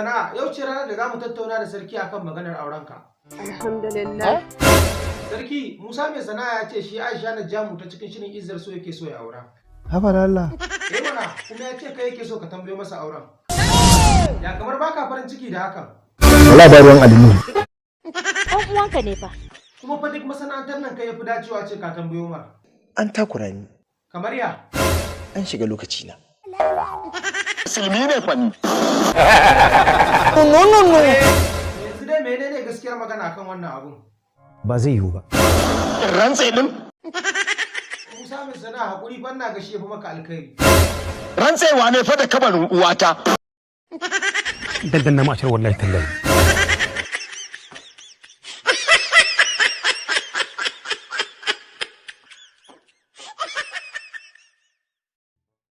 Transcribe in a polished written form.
sana'a yau ce ranar da za mu tattauna da sarki akan maganar aurenka. Alhamdulillah. Sarki Musa mai sana'a ya ce shi Aisha na jamu ta cikin shirin Izzar so yake so ya aura. Haba da Allah. Mana kuma ya ce kai yake so ka tambayo masa auren. Ya kamar baka farin ciki da hakan. Wala ba ruwan alimi. Ɗan uwanka ne fa. Kuma fa duk masana'antar nan kai yafi dacewa ce ka tambayo mar. An takura ni. Kamar ya? An shiga lokaci na. Musulmi ne fa ni. Yanzu dai menene gaskiyar magana kan wannan abun? Ba zai yiwu ba. Rantse din. Musa mai sana'a hakuri fa ina ga shi yafi maka alkhairi. Rantsewa ne fa da kabarin uwata. Dandan na mashar wallahi tallahi.